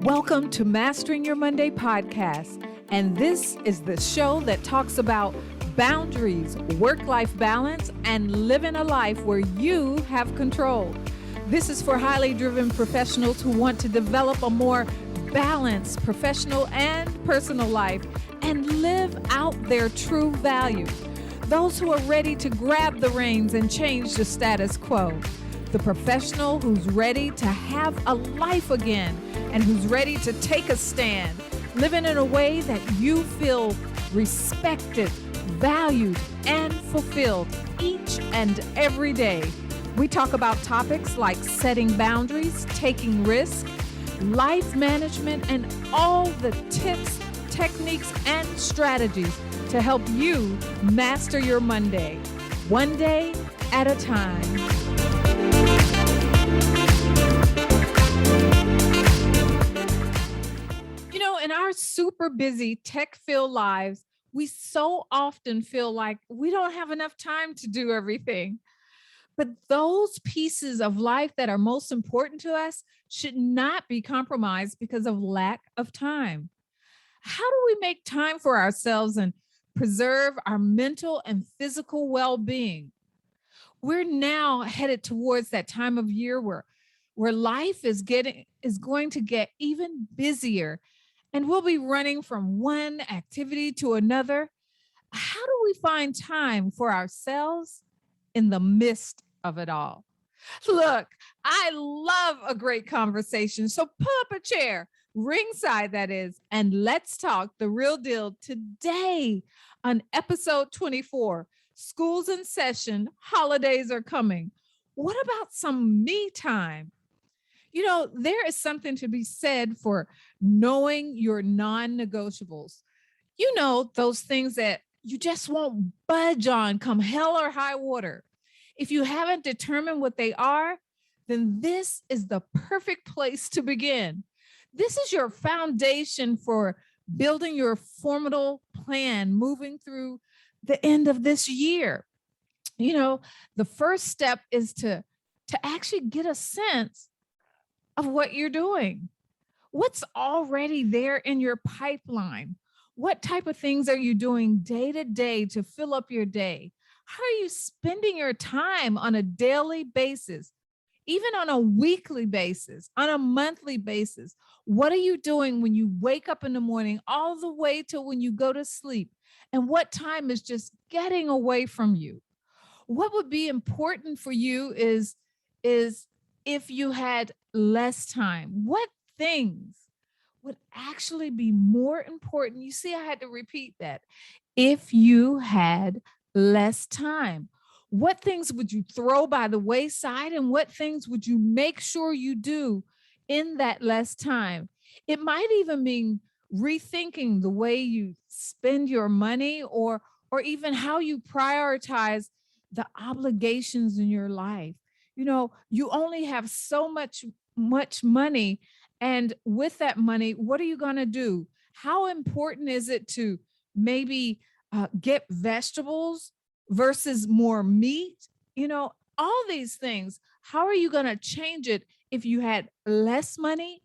Welcome to Mastering Your Monday podcast. And this is the show that talks about boundaries, work-life balance, and living a life where you have control. This is for highly driven professionals who want to develop a more balanced professional and personal life and live out their true values. Those who are ready to grab the reins and change the status quo. The professional who's ready to have a life again and who's ready to take a stand, living in a way that you feel respected, valued, and fulfilled each and every day. We talk about topics like setting boundaries, taking risks, life management, and all the tips, techniques, and strategies to help you master your Monday, one day at a time. In our super busy tech-filled lives, we so often feel like we don't have enough time to do everything. But those pieces of life that are most important to us should not be compromised because of lack of time. How do we make time for ourselves and preserve our mental and physical well-being? We're now headed towards that time of year where life is going to get even busier, and we'll be running from one activity to another. How do we find time for ourselves in the midst of it all? Look, I love a great conversation. So pull up a chair, ringside that is, and let's talk the real deal today on episode 24. School's in session, holidays are coming. What about some me time? There is something to be said for knowing your non-negotiables. Those things that you just won't budge on come hell or high water. If you haven't determined what they are, then this is the perfect place to begin. This is your foundation for building your formidable plan moving through the end of this year. The first step is to actually get a sense of what you're doing. What's already there in your pipeline? What type of things are you doing day to day to fill up your day? How are you spending your time on a daily basis, even on a weekly basis, on a monthly basis? What are you doing when you wake up in the morning all the way till when you go to sleep? And what time is just getting away from you? What would be important for you is if you had less time, what things would actually be more important? You see, I had to repeat that. If you had less time, what things would you throw by the wayside and what things would you make sure you do in that less time? It might even mean rethinking the way you spend your money or even how you prioritize the obligations in your life. You only have so much money, and with that money, what are you going to do? How important is it to maybe get vegetables versus more meat? All these things. How are you going to change it if you had less money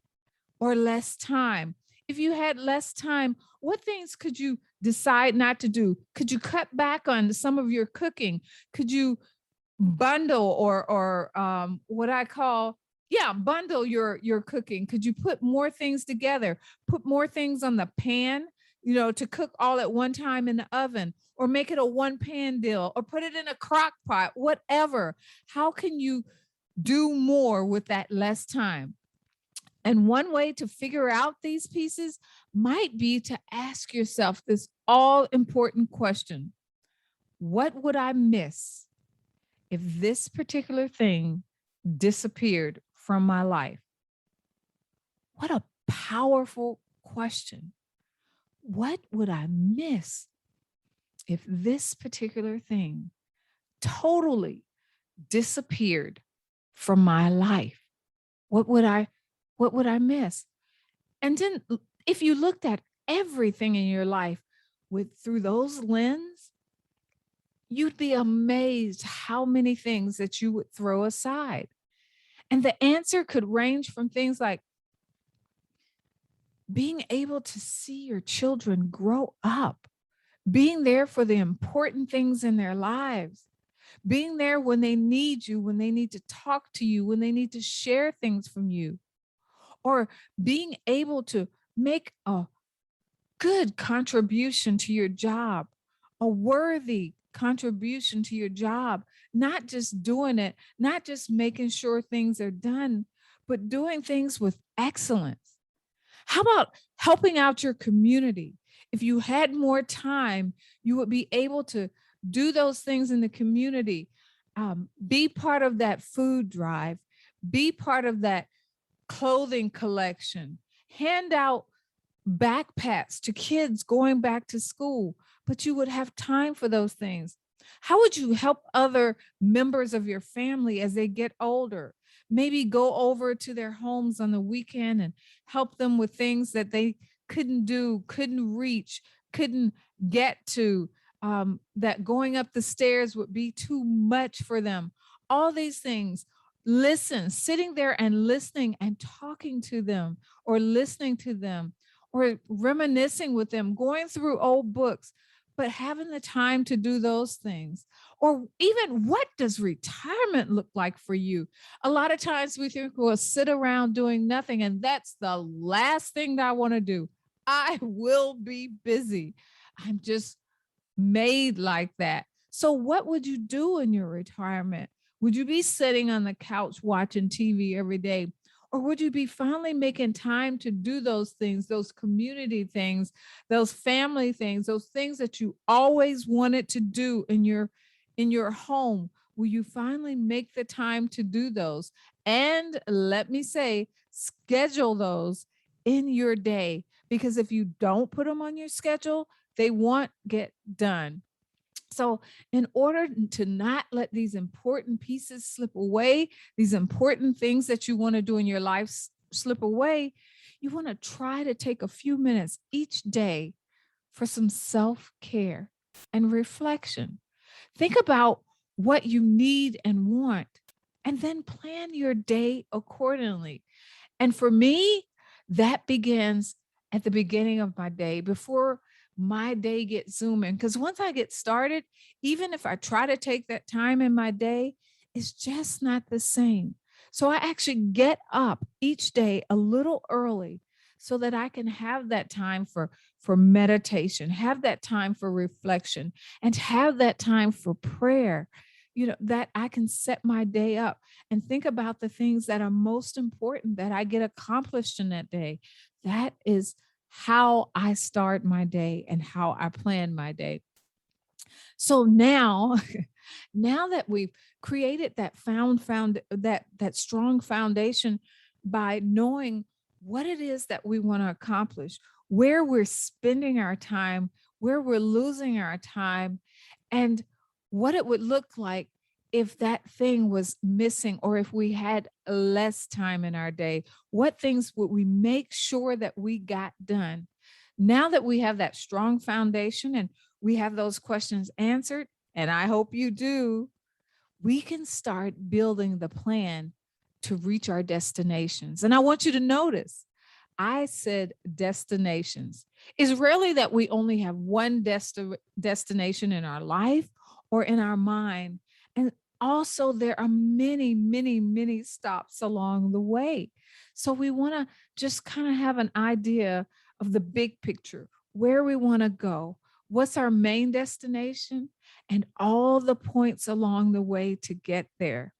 or less time? If you had less time, what things could you decide not to do? Could you cut back on some of your cooking? Could you bundle or what I call bundle your cooking? Could you put more things together, put more things on the pan, to cook all at one time in the oven, or make it a one pan deal, or put it in a crock pot, whatever? How can you do more with that less time? And one way to figure out these pieces might be to ask yourself this all important question: what would I miss if this particular thing disappeared from my life? What a powerful question. What would I miss if this particular thing totally disappeared from my life? What would I miss? And then if you looked at everything in your life through those lenses, you'd be amazed how many things that you would throw aside. And the answer could range from things like, being able to see your children grow up, being there for the important things in their lives, being there when they need you, when they need to talk to you, when they need to share things from you, or being able to make a good contribution to your job, a worthy contribution to your job, not just doing it, not just making sure things are done, but doing things with excellence. How about helping out your community? If you had more time, you would be able to do those things in the community. Be part of that food drive, be part of that clothing collection, hand out backpacks to kids going back to school, but you would have time for those things. How would you help other members of your family as they get older? Maybe go over to their homes on the weekend and help them with things that they couldn't do, couldn't reach, couldn't get to, that going up the stairs would be too much for them. All these things. Listen, sitting there and listening and talking to them or listening to them or reminiscing with them, going through old books, but having the time to do those things. Or even, what does retirement look like for you? A lot of times we think we'll sit around doing nothing, and that's the last thing that I want to do. I will be busy. I'm just made like that. So, what would you do in your retirement? Would you be sitting on the couch watching TV every day? Or would you be finally making time to do those things, those community things, those family things, those things that you always wanted to do in your home? Will you finally make the time to do those? And let me say, schedule those in your day, because if you don't put them on your schedule, they won't get done. So, in order to not let these important pieces slip away, these important things that you want to do in your life slip away, you want to try to take a few minutes each day for some self care and reflection. Think about what you need and want, and then plan your day accordingly. And for me, that begins at the beginning of my day before my day gets zooming. Because once I get started, even if I try to take that time in my day, it's just not the same. So I actually get up each day a little early so that I can have that time for meditation, have that time for reflection, and have that time for prayer. That I can set my day up and think about the things that are most important that I get accomplished in that day. That is how I start my day and how I plan my day. So now, now that we've created that strong foundation by knowing what it is that we want to accomplish, where we're spending our time, where we're losing our time, and what it would look like if that thing was missing or if we had less time in our day. What things would we make sure that we got done? Now that we have that strong foundation and we have those questions answered, and I hope you do, we can start building the plan to reach our destinations. And I want you to notice, I said destinations. It's rarely that we only have one destination in our life or in our mind. And also, there are many, many, many stops along the way. So we want to just kind of have an idea of the big picture, where we want to go, what's our main destination, and all the points along the way to get there.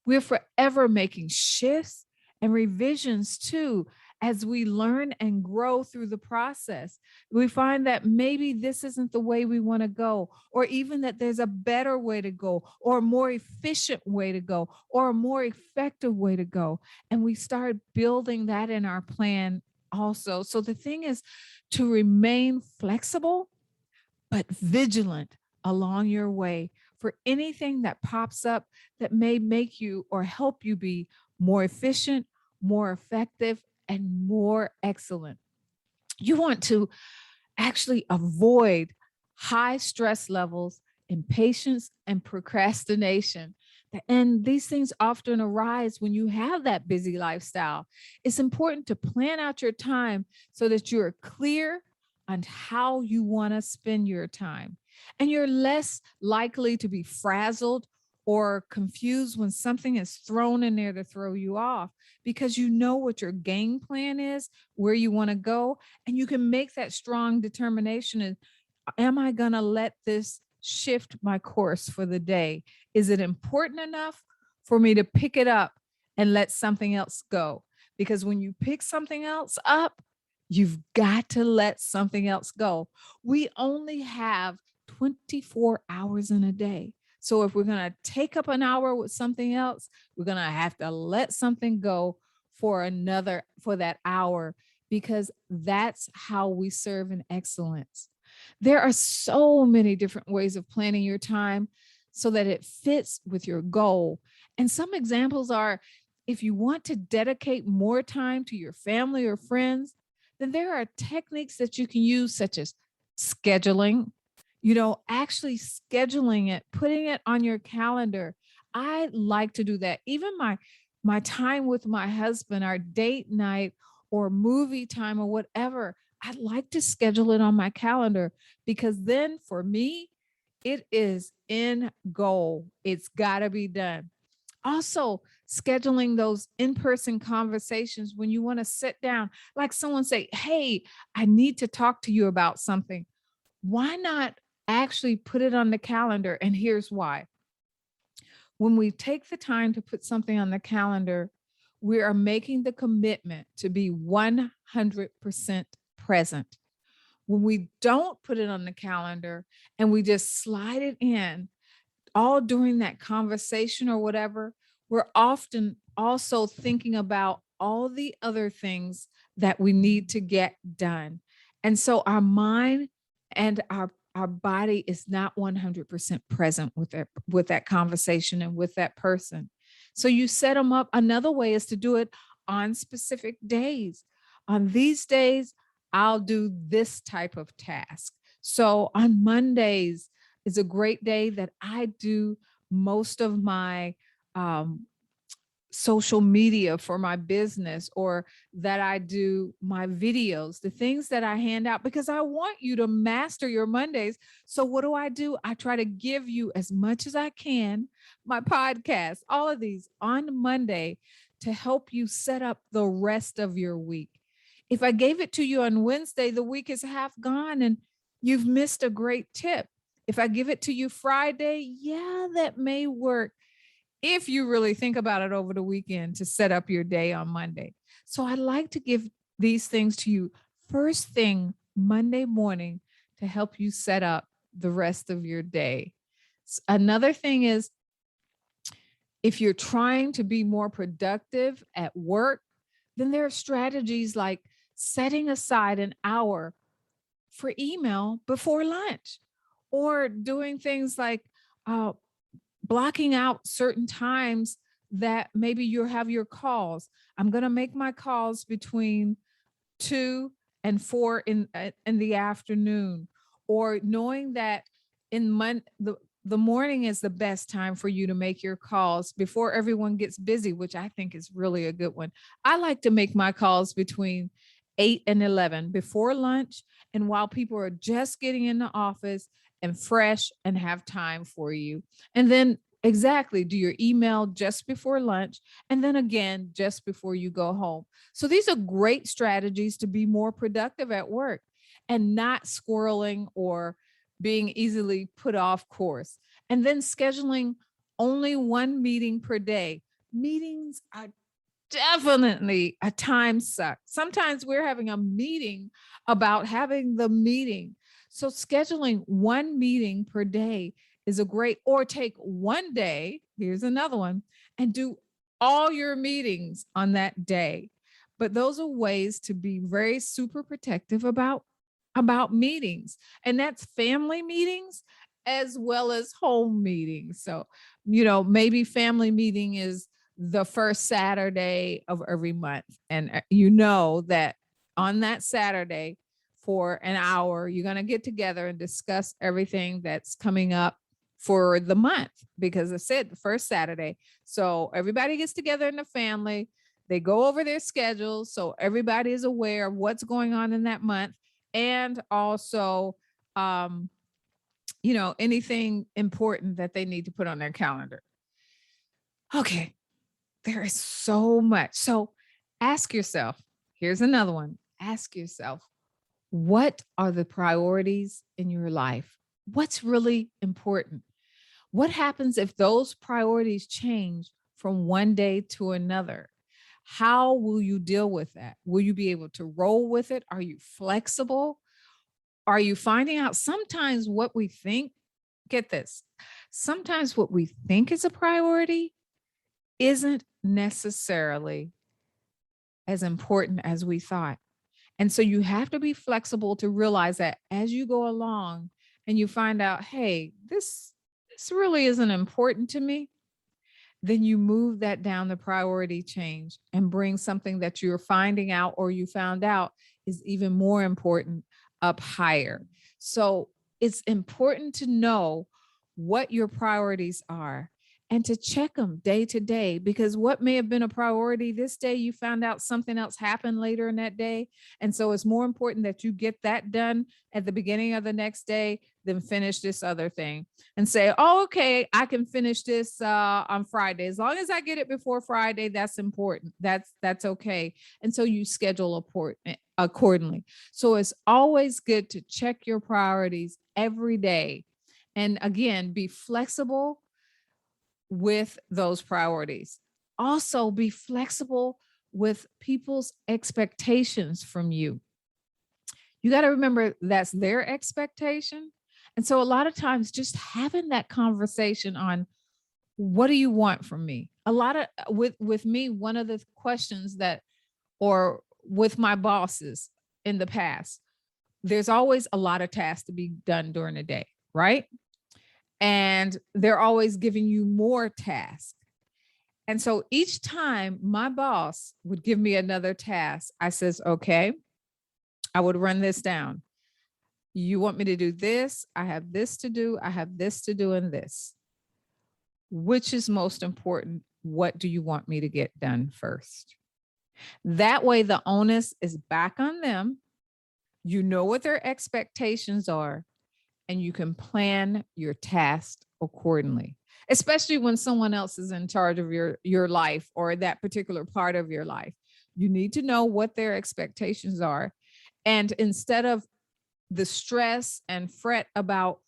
We're forever making shifts and revisions too as we learn and grow through the process. We find that maybe this isn't the way we want to go, or even that there's a better way to go, or a more efficient way to go, or a more effective way to go. And we start building that in our plan also. So the thing is to remain flexible but vigilant along your way for anything that pops up that may make you or help you be more efficient, more effective, and more excellent. You want to actually avoid high stress levels, impatience, and procrastination. And these things often arise when you have that busy lifestyle. It's important to plan out your time so that you're clear on how you want to spend your time. And you're less likely to be frazzled or confused when something is thrown in there to throw you off, because you know what your game plan is, where you want to go, and you can make that strong determination. And am I going to let this shift my course for the day? Is it important enough for me to pick it up and let something else go? Because when you pick something else up, you've got to let something else go. We only have 24 hours in a day. So if we're going to take up an hour with something else, we're going to have to let something go for that hour, because that's how we serve in excellence. There are so many different ways of planning your time so that it fits with your goal. And some examples are, if you want to dedicate more time to your family or friends, then there are techniques that you can use, such as scheduling, actually scheduling it, putting it on your calendar. I like to do that. Even my time with my husband, our date night or movie time or whatever, I like to schedule it on my calendar, because then for me, it is in goal. It's got to be done. Also, scheduling those in-person conversations when you want to sit down, like someone say, "Hey, I need to talk to you about something." Why not actually put it on the calendar? And here's why. When we take the time to put something on the calendar, we are making the commitment to be 100% present. When we don't put it on the calendar and we just slide it in all during that conversation or whatever, we're often also thinking about all the other things that we need to get done. And so our mind and our body is not 100% present with that conversation and with that person. So you set them up. Another way is to do it on specific days. On these days, I'll do this type of task. So on Mondays is a great day that I do most of my um, social media for my business, or that I do my videos, the things that I hand out, because I want you to master your Mondays. So what do? I try to give you as much as I can, my podcast, all of these on Monday, to help you set up the rest of your week. If I gave it to you on Wednesday, the week is half gone and you've missed a great tip. If I give it to you Friday, yeah, that may work if you really think about it over the weekend to set up your day on Monday. So I like to give these things to you first thing Monday morning to help you set up the rest of your day. Another thing is, if you're trying to be more productive at work, then there are strategies like setting aside an hour for email before lunch, or doing things like uh, blocking out certain times that maybe you have your calls. I'm going to make my calls between 2 and 4 in the afternoon, or knowing that the morning is the best time for you to make your calls before everyone gets busy, which I think is really a good one. I like to make my calls between 8 and 11 before lunch, and while people are just getting in the office and fresh and have time for you. And then exactly, do your email just before lunch, and then again just before you go home. So these are great strategies to be more productive at work and not squirreling or being easily put off course. And then scheduling only one meeting per day. Meetings are definitely a time suck. Sometimes we're having a meeting about having the meeting. So scheduling one meeting per day is a great, or take one day, here's another one, and do all your meetings on that day. But those are ways to be very super protective about meetings. And that's family meetings as well as home meetings. So, maybe family meeting is the first Saturday of every month. And you know that on that Saturday for an hour, you're going to get together and discuss everything that's coming up for the month, because I said the first Saturday. So everybody gets together in the family. They go over their schedules. So everybody is aware of what's going on in that month. And also, um, anything important that they need to put on their calendar. Okay. There is so much. So ask yourself, here's another one. Ask yourself, what are the priorities in your life? What's really important? What happens if those priorities change from one day to another? How will you deal with that? Will you be able to roll with it? Are you flexible? Are you finding out sometimes what we think? Get this. Sometimes what we think is a priority isn't necessarily as important as we thought. And so you have to be flexible to realize that as you go along and you find out, hey, this really isn't important to me, then you move that down the priority change and bring something that you're finding out or you found out is even more important up higher. So it's important to know what your priorities are and to check them day to day, because what may have been a priority this day, you found out something else happened later in that day. And so it's more important that you get that done at the beginning of the next day than finish this other thing and say, oh, okay, I can finish this on Friday. As long as I get it before Friday, that's important. That's okay. And so you schedule accordingly. So it's always good to check your priorities every day. And again, be flexible with those priorities. Also, be flexible with people's expectations from you. You got to remember that's their expectation. And so a lot of times just having that conversation on what do you want from me? A lot of with me, one of the questions that, or with my bosses in the past, there's always a lot of tasks to be done during the day, right? And they're always giving you more tasks. And so each time my boss would give me another task, I says, okay, I would run this down. You want me to do this? I have this to do. I have this to do and this. Which is most important? What do you want me to get done first? That way the onus is back on them. You know what their expectations are, and you can plan your task accordingly, especially when someone else is in charge of your life or that particular part of your life. You need to know what their expectations are. And instead of the stress and fret about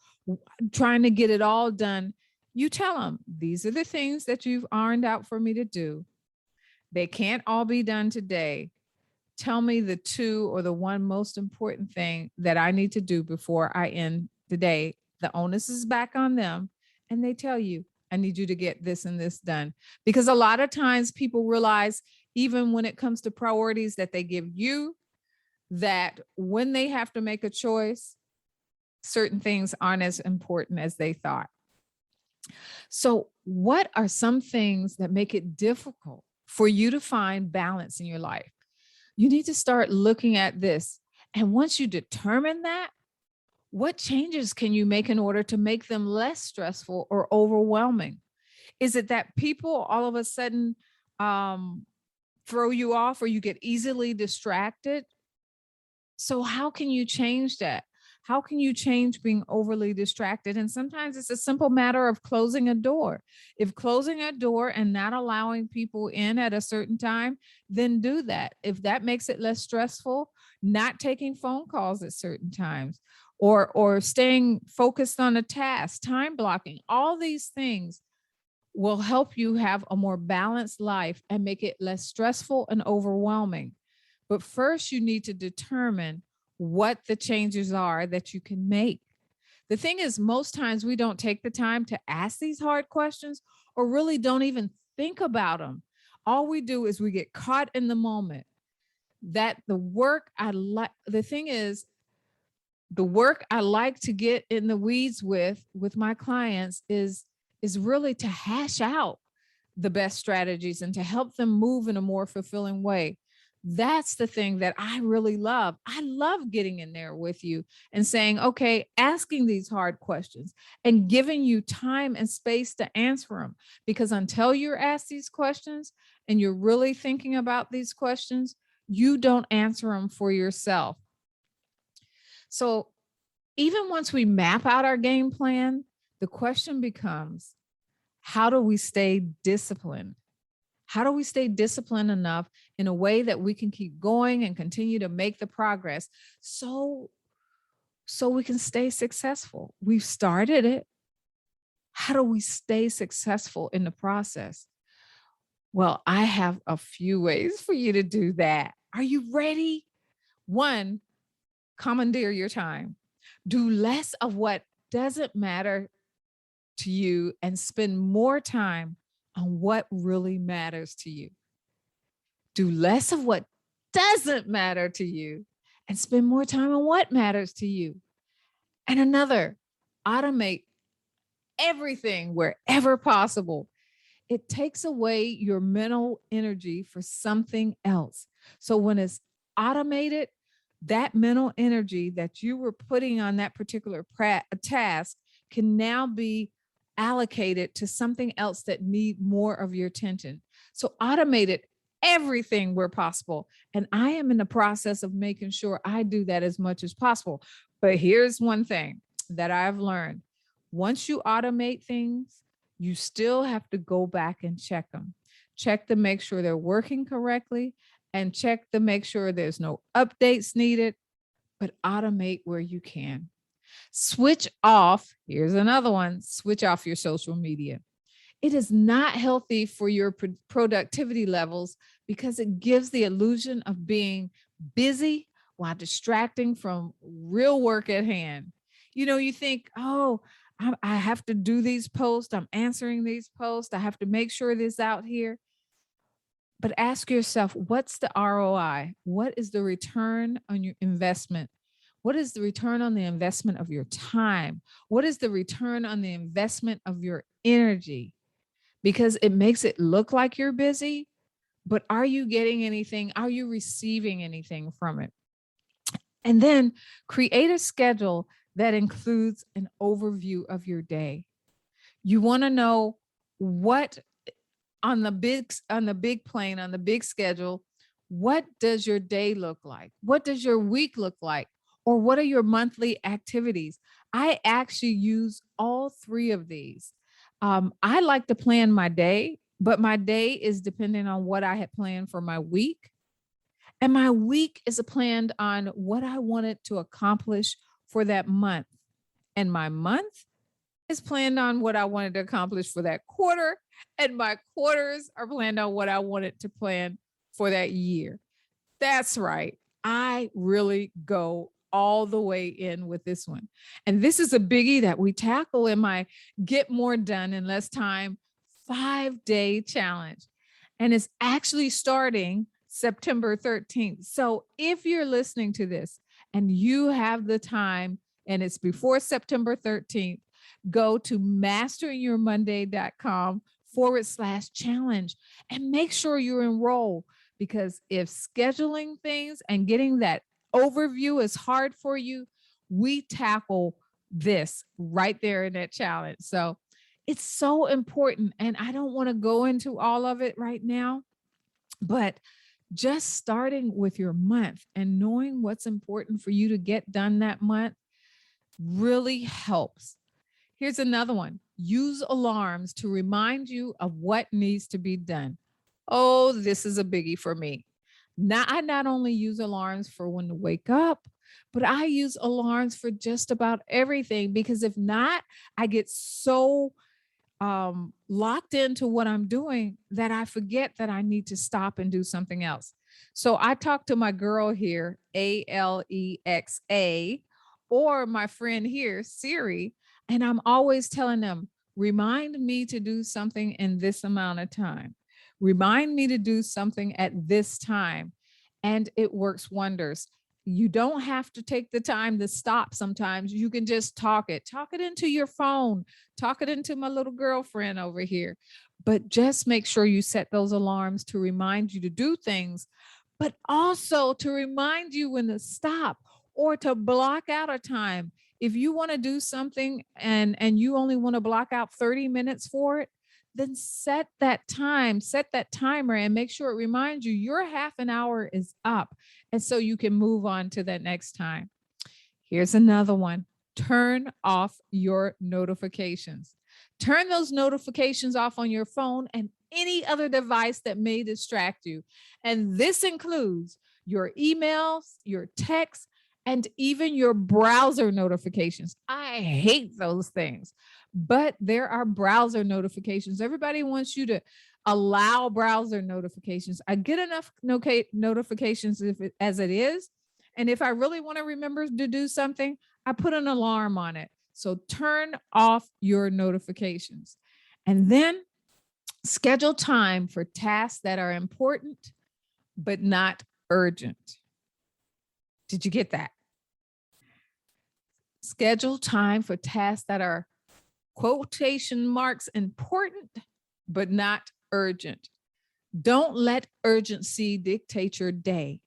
trying to get it all done, you tell them, these are the things that you've ironed out for me to do. They can't all be done today. Tell me the two or the one most important thing that I need to do before I end the day. The onus is back on them. And they tell you, I need you to get this and this done. Because a lot of times people realize, even when it comes to priorities that they give you, that when they have to make a choice, certain things aren't as important as they thought. So, what are some things that make it difficult for you to find balance in your life? You need to start looking at this. And once you determine that, what changes can you make in order to make them less stressful or overwhelming? Is it that people all of a sudden throw you off or you get easily distracted? So how can you change that? How can you change being overly distracted? And sometimes it's a simple matter of closing a door. If closing a door and not allowing people in at a certain time, then do that. If that makes it less stressful, not taking phone calls at certain times, or staying focused on a task, time blocking, all these things will help you have a more balanced life and make it less stressful and overwhelming. But first, you need to determine what the changes are that you can make. The thing is, most times we don't take the time to ask these hard questions or really don't even think about them. All we do is we get caught in the moment. That the work I like, the thing is, the work I like to get in the weeds with my clients is really to hash out the best strategies and to help them move in a more fulfilling way. That's the thing that I really love. I love getting in there with you and saying, okay, asking these hard questions and giving you time and space to answer them. Because until you're asked these questions and you're really thinking about these questions, you don't answer them for yourself. So even once we map out our game plan, the question becomes, how do we stay disciplined? How do we stay disciplined enough in a way that we can keep going and continue to make the progress so we can stay successful? We've started it. How do we stay successful in the process? Well, I have a few ways for you to do that. Are you ready? One, commandeer your time. Do less of what doesn't matter to you and spend more time on what really matters to you. Do less of what doesn't matter to you and spend more time on what matters to you. And another, automate everything wherever possible. It takes away your mental energy for something else. So when it's automated, that mental energy that you were putting on that particular task can now be allocated to something else that need more of your attention. So automate it everything where possible. And I am in the process of making sure I do that as much as possible. But here's one thing that I've learned. Once you automate things, you still have to go back and check them. Check to make sure they're working correctly and check to make sure there's no updates needed, but automate where you can. Switch off, here's another one, switch off your social media. It is not healthy for your productivity levels because it gives the illusion of being busy while distracting from real work at hand. You know, you think, oh, I have to do these posts. I'm answering these posts. I have to make sure this out here. But ask yourself, what's the ROI? What is the return on your investment? What is the return on the investment of your time? What is the return on the investment of your energy? Because it makes it look like you're busy, but are you getting anything? Are you receiving anything from it? And then create a schedule that includes an overview of your day. You want to know what on the big plane, on the big schedule, what does your day look like? What does your week look like? Or what are your monthly activities? I actually use all three of these. I like to plan my day, but my day is dependent on what I had planned for my week. And my week is planned on what I wanted to accomplish for that month. And my month is planned on what I wanted to accomplish for that quarter. And my quarters are planned on what I wanted to plan for that year. That's right. I really go all the way in with this one. And this is a biggie that we tackle in my Get More Done in Less Time 5-day challenge. And it's actually starting September 13th. So if you're listening to this and you have the time and it's before September 13th, go to masteringyourmonday.com/challenge and make sure you enroll. Because if scheduling things and getting that overview is hard for you, we tackle this right there in that challenge. So it's so important. And I don't want to go into all of it right now, but just starting with your month and knowing what's important for you to get done that month really helps. Here's another one. Use alarms to remind you of what needs to be done. Oh, this is a biggie for me. Now, I not only use alarms for when to wake up, but I use alarms for just about everything because if not, I get so locked into what I'm doing that I forget that I need to stop and do something else. So I talk to my girl here, Alexa, or my friend here, Siri, and I'm always telling them, remind me to do something in this amount of time. Remind me to do something at this time. And it works wonders. You don't have to take the time to stop sometimes. You can just talk it into your phone, talk it into my little girlfriend over here. But just make sure you set those alarms to remind you to do things. but also to remind you when to stop or to block out a time. If you want to do something and you only want to block out 30 minutes for it, then set that time, set that timer and make sure it reminds you your half an hour is up. And so you can move on to that next time. Here's another one. Turn off your notifications. Turn those notifications off on your phone and any other device that may distract you. And this includes your emails, your texts, and even your browser notifications. I hate those things, but there are browser notifications. Everybody wants you to allow browser notifications. I get enough notifications as it is. And if I really want to remember to do something, I put an alarm on it. So turn off your notifications. And then schedule time for tasks that are important, but not urgent. Did you get that? Schedule time for tasks that are quotation marks important, but not urgent. Don't let urgency dictate your day,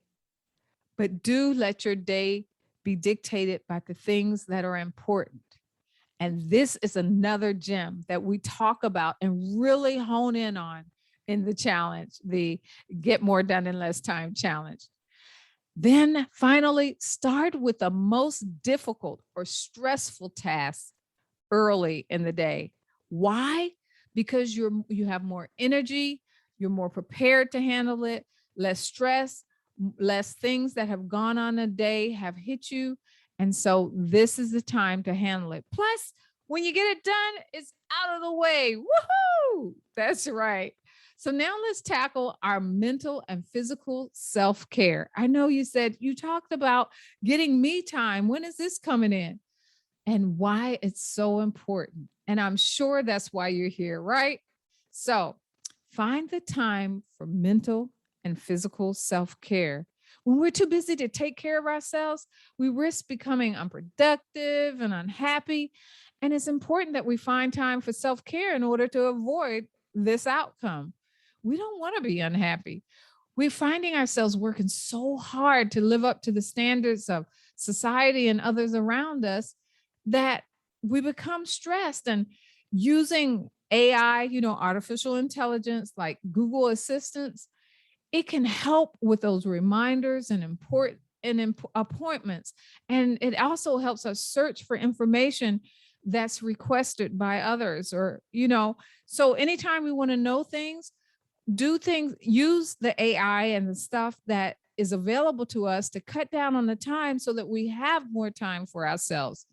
but do let your day be dictated by the things that are important. And this is another gem that we talk about and really hone in on in the challenge, the Get More Done in Less Time challenge. Then finally, start with the most difficult or stressful tasks early in the day. Why? Because you have more energy, you're more prepared to handle it, less stress, less things that have gone on a day have hit you. And so this is the time to handle it. Plus, when you get it done, it's out of the way. Woohoo! That's right. So now let's tackle our mental and physical self-care. I know you said you talked about getting me time. When is this coming in? And why it's so important. And I'm sure that's why you're here, right? So find the time for mental and physical self-care. When we're too busy to take care of ourselves, we risk becoming unproductive and unhappy. And it's important that we find time for self-care in order to avoid this outcome. We don't want to be unhappy. We're finding ourselves working so hard to live up to the standards of society and others around us that we become stressed. And using AI, artificial intelligence like Google Assistants, it can help with those reminders and appointments. And it also helps us search for information that's requested by others so anytime we want to know things, use the AI and the stuff that is available to us to cut down on the time so that we have more time for ourselves.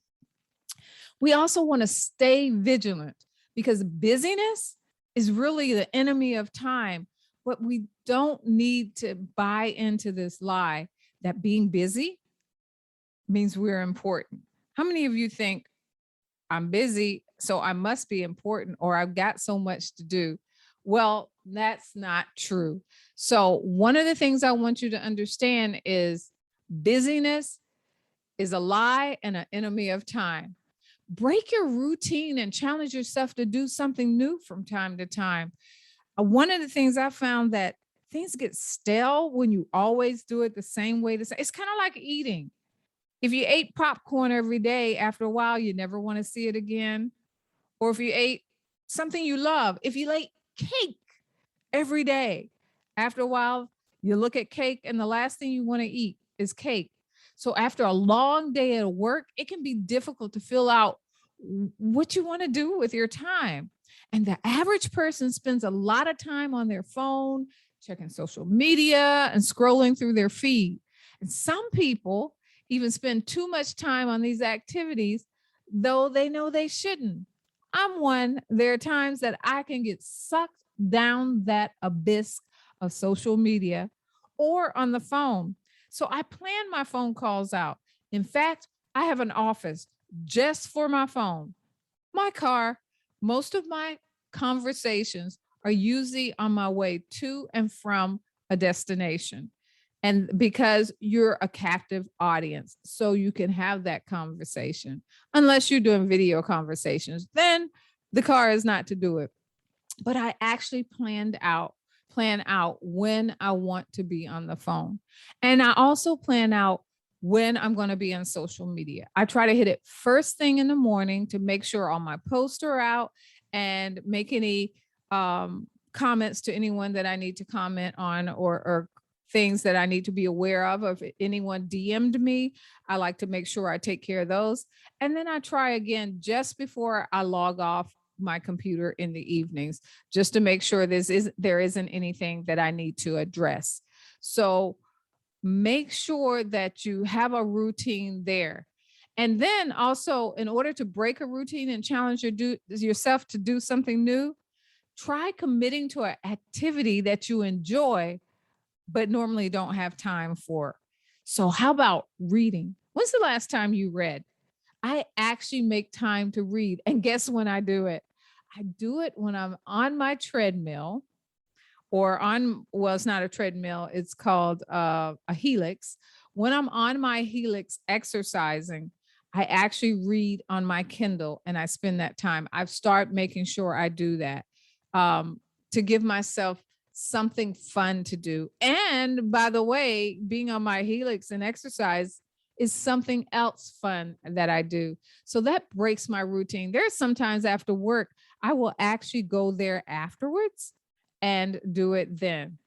We also want to stay vigilant because busyness is really the enemy of time. But we don't need to buy into this lie that being busy means we're important. How many of you think I'm busy, so I must be important, or I've got so much to do? Well, that's not true. So one of the things I want you to understand is busyness is a lie and an enemy of time. Break your routine and challenge yourself to do something new from time to time. One of the things I found that things get stale when you always do it the same way. It's kind of like eating. If you ate popcorn every day, after a while, you never want to see it again. Or if you ate something you love, if you ate cake every day, after a while, you look at cake and the last thing you want to eat is cake. So after a long day at work, it can be difficult to fill out what you want to do with your time. And the average person spends a lot of time on their phone, checking social media and scrolling through their feed. And some people even spend too much time on these activities, though they know they shouldn't. I'm one. There are times that I can get sucked down that abyss of social media or on the phone. So I plan my phone calls out. In fact, I have an office just for my phone. My car, most of my conversations are usually on my way to and from a destination. And because you're a captive audience, so you can have that conversation. Unless you're doing video conversations, then the car is not to do it. But I actually plan plan out when I want to be on the phone. And I also plan out when I'm going to be on social media. I try to hit it first thing in the morning to make sure all my posts are out and make any comments to anyone that I need to comment on, or things that I need to be aware of. If anyone DM'd me, I like to make sure I take care of those. And then I try again just before I log off my computer in the evenings, just to make sure there isn't anything that I need to address. So make sure that you have a routine there. And then also, in order to break a routine and challenge yourself to do something new, try committing to an activity that you enjoy but normally don't have time for. So, how about reading? When's the last time you read? I actually make time to read. And guess when I do it? I do it when I'm on my treadmill, or on, well, it's not a treadmill, it's called a Helix. When I'm on my Helix exercising, I actually read on my Kindle and I spend that time. I've started making sure I do that, to give myself something fun to do. And by the way, being on my Helix and exercise is something else fun that I do. So that breaks my routine. There's sometimes after work, I will actually go there afterwards and do it then.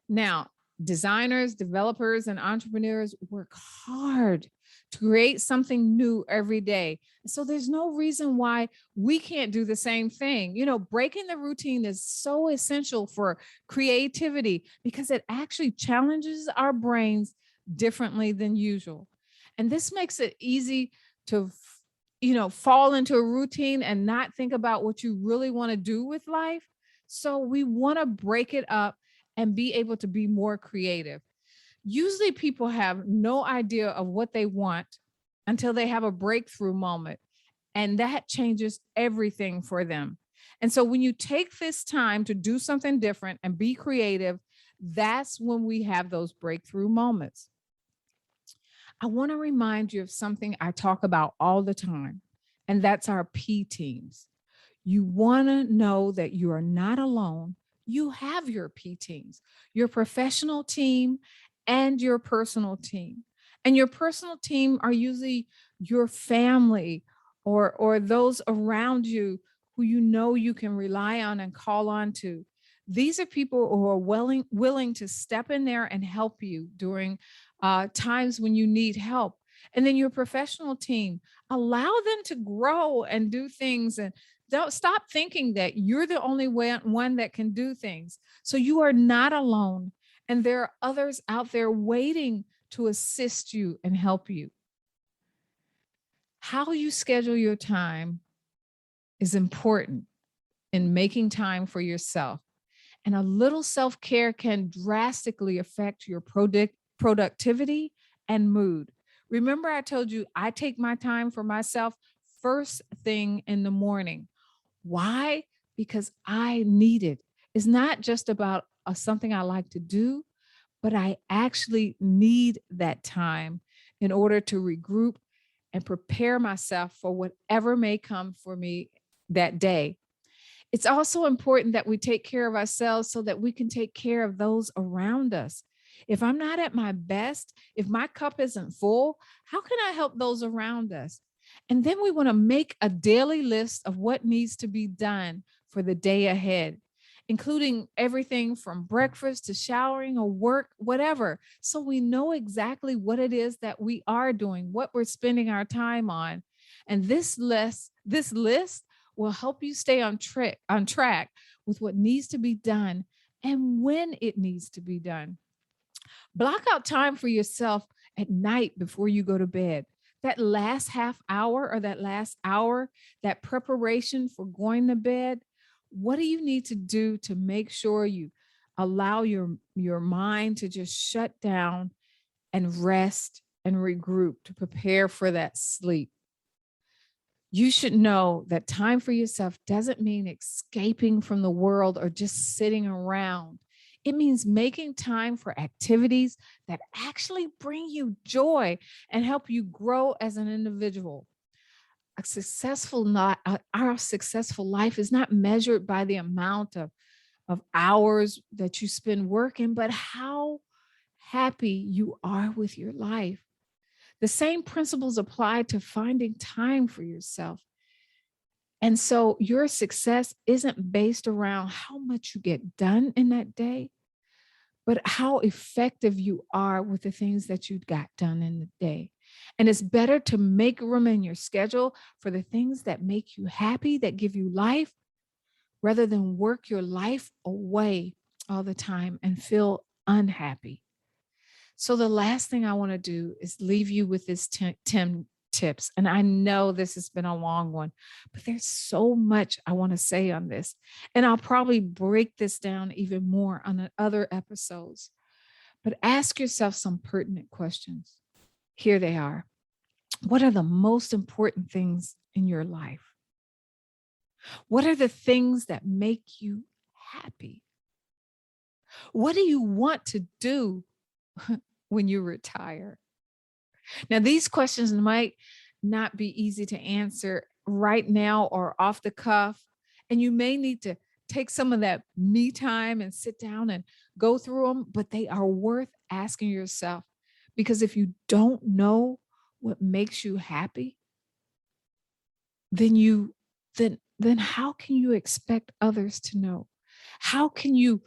Now, designers, developers, and entrepreneurs work hard to create something new every day. So there's no reason why we can't do the same thing. You know, breaking the routine is so essential for creativity because it actually challenges our brains differently than usual. And this makes it easy to, fall into a routine and not think about what you really want to do with life. So we want to break it up and be able to be more creative. Usually people have no idea of what they want until they have a breakthrough moment, and that changes everything for them. And so when you take this time to do something different and be creative, that's when we have those breakthrough moments. I want to remind you of something I talk about all the time, and that's our P teams. You want to know that you are not alone. You have your P teams, your professional team and your personal team. And your personal team are usually your family, or those around you who you know you can rely on and call on to. These are people who are willing to step in there and help you during times when you need help. And then your professional team, allow them to grow and do things, and don't stop thinking that you're the only one that can do things. So you are not alone. And there are others out there waiting to assist you and help you. How you schedule your time is important in making time for yourself. And a little self care can drastically affect your productivity and mood. Remember, I told you I take my time for myself first thing in the morning. Why? Because I need it. It's not just about something I like to do, but I actually need that time in order to regroup and prepare myself for whatever may come for me that day. It's also important that we take care of ourselves so that we can take care of those around us. If I'm not at my best, if my cup isn't full, how can I help those around us? And then we want to make a daily list of what needs to be done for the day ahead, including everything from breakfast to showering or work, whatever. So we know exactly what it is that we are doing, what we're spending our time on. And this list will help you stay on track with what needs to be done and when it needs to be done. Block out time for yourself at night before you go to bed. That last half hour or that last hour, that preparation for going to bed, what do you need to do to make sure you allow your mind to just shut down and rest and regroup to prepare for that sleep? You should know that time for yourself doesn't mean escaping from the world or just sitting around. It means making time for activities that actually bring you joy and help you grow as an individual. Our successful life is not measured by the amount of of hours that you spend working, but how happy you are with your life. The same principles apply to finding time for yourself. And so your success isn't based around how much you get done in that day, but how effective you are with the things that you got done in the day. And it's better to make room in your schedule for the things that make you happy, that give you life, rather than work your life away all the time and feel unhappy. So the last thing I want to do is leave you with this 10 tips. And I know this has been a long one, but there's so much I want to say on this. And I'll probably break this down even more on the other episodes. But ask yourself some pertinent questions. Here they are. What are the most important things in your life? What are the things that make you happy? What do you want to do when you retire? Now, these questions might not be easy to answer right now or off the cuff, and you may need to take some of that me time and sit down and go through them, but they are worth asking yourself, because if you don't know what makes you happy, then then how can you expect others to know? How can you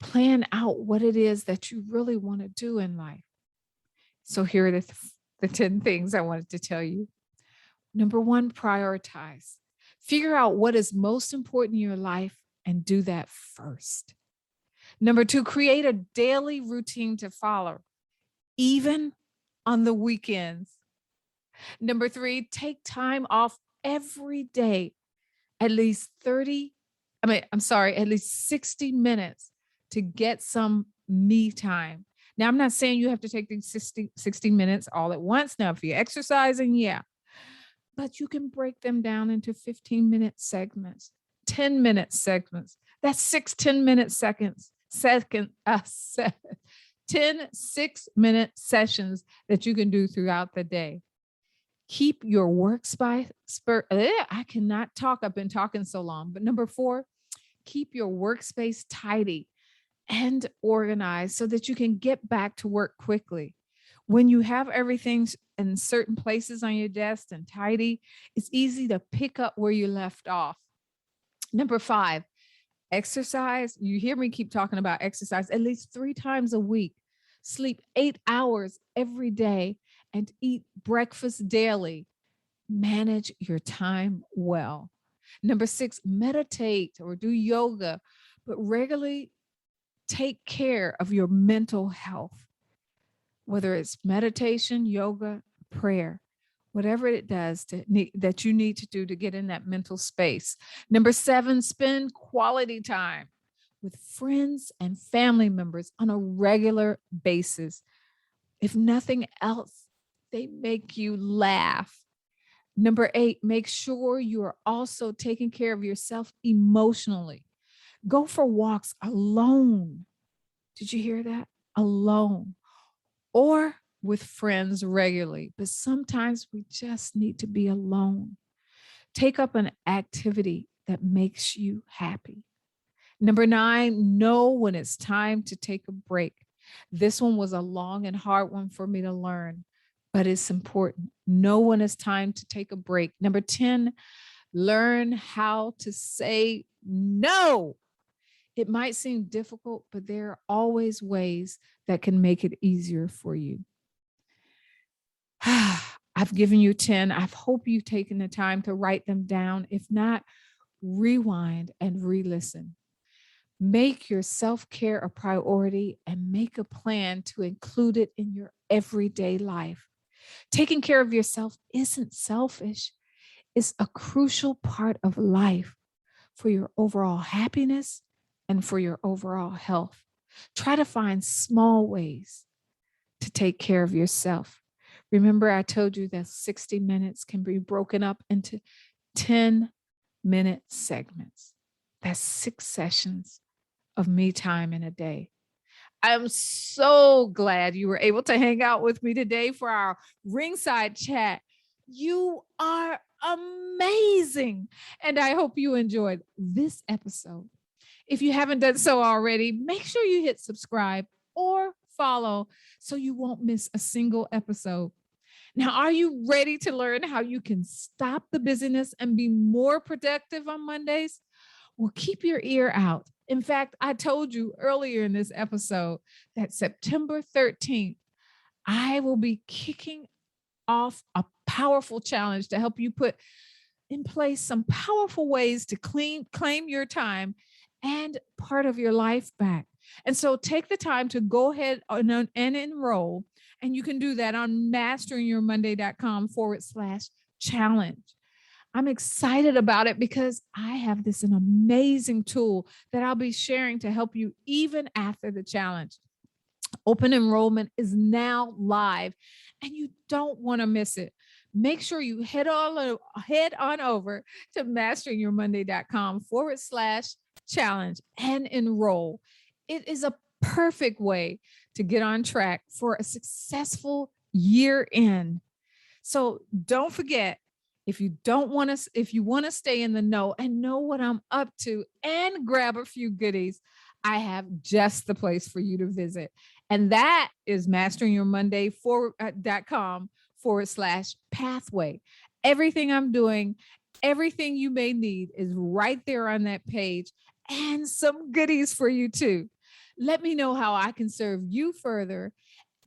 plan out what it is that you really want to do in life? So here are the 10 things I wanted to tell you. Number one, prioritize. Figure out what is most important in your life and do that first. Number two, create a daily routine to follow, even on the weekends. Number three, take time off every day, at least at least 60 minutes to get some me time. Now, I'm not saying you have to take these 60 minutes all at once. Now, if you're exercising, yeah, but you can break them down into 15-minute segments, 10-minute segments. That's 10-minute seconds, 10 6-minute sessions that you can do throughout the day. Keep your workspace. I cannot talk. I've been talking so long. But number four, keep your workspace tidy and organized so that you can get back to work quickly. When you have everything in certain places on your desk and tidy, it's easy to pick up where you left off. Number five, exercise. You hear me keep talking about exercise at least 3 times a week. Sleep 8 hours every day and eat breakfast daily. Manage your time well. Number 6, meditate or do yoga, but regularly take care of your mental health, whether it's meditation, yoga, prayer, whatever it does that you need to do to get in that mental space. Number 7, spend quality time with friends and family members on a regular basis. If nothing else, they make you laugh. Number 8, make sure you are also taking care of yourself emotionally. Go for walks alone. Did you hear that? Alone or with friends regularly. But sometimes we just need to be alone. Take up an activity that makes you happy. Number 9, know when it's time to take a break. This one was a long and hard one for me to learn, but it's important. Know when it's time to take a break. Number 10, learn how to say no. It might seem difficult, but there are always ways that can make it easier for you. I've given you 10. I hope you've taken the time to write them down. If not, rewind and re-listen. Make your self-care a priority and make a plan to include it in your everyday life. Taking care of yourself isn't selfish. It's a crucial part of life for your overall happiness and for your overall health. Try to find small ways to take care of yourself. Remember, I told you that 60 minutes can be broken up into 10-minute segments. That's 6 sessions of me time in a day. I'm so glad you were able to hang out with me today for our ringside chat. You are amazing. And I hope you enjoyed this episode. If you haven't done so already, make sure you hit subscribe or follow so you won't miss a single episode. Now, are you ready to learn how you can stop the busyness and be more productive on Mondays? Well, keep your ear out. In fact, I told you earlier in this episode that September 13th, I will be kicking off a powerful challenge to help you put in place some powerful ways to claim your time and part of your life back. And so take the time to go ahead and enroll. And you can do that on masteringyourmonday.com/challenge. I'm excited about it because I have an amazing tool that I'll be sharing to help you even after the challenge. Open enrollment is now live and you don't want to miss it. Make sure you head on over to masteringyourmonday.com/challenge and enroll. It is a perfect way to get on track for a successful year end. So don't forget, if you want to stay in the know and know what I'm up to and grab a few goodies, I have just the place for you to visit. And that is masteringyourmonday.com/pathway. Everything I'm doing, everything you may need is right there on that page, and some goodies for you too. Let me know how I can serve you further.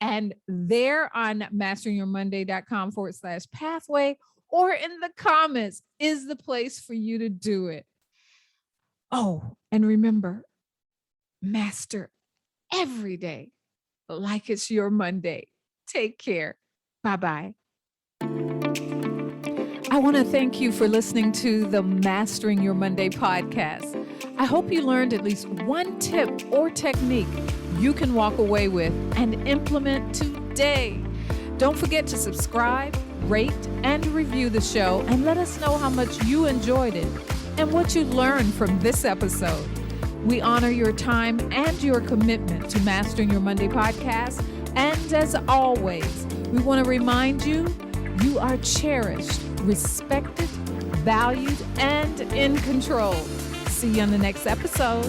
And there on masteringyourmonday.com/pathway or in the comments is the place for you to do it. Oh, and remember, master every day like it's your Monday. Take care. Bye-bye. I want to thank you for listening to the Mastering Your Monday podcast. I hope you learned at least one tip or technique you can walk away with and implement today. Don't forget to subscribe, rate, and review the show, and let us know how much you enjoyed it and what you learned from this episode. We honor your time and your commitment to Mastering Your Monday podcast. And as always, we want to remind you, you are cherished, respected, valued, and in control. See you on the next episode.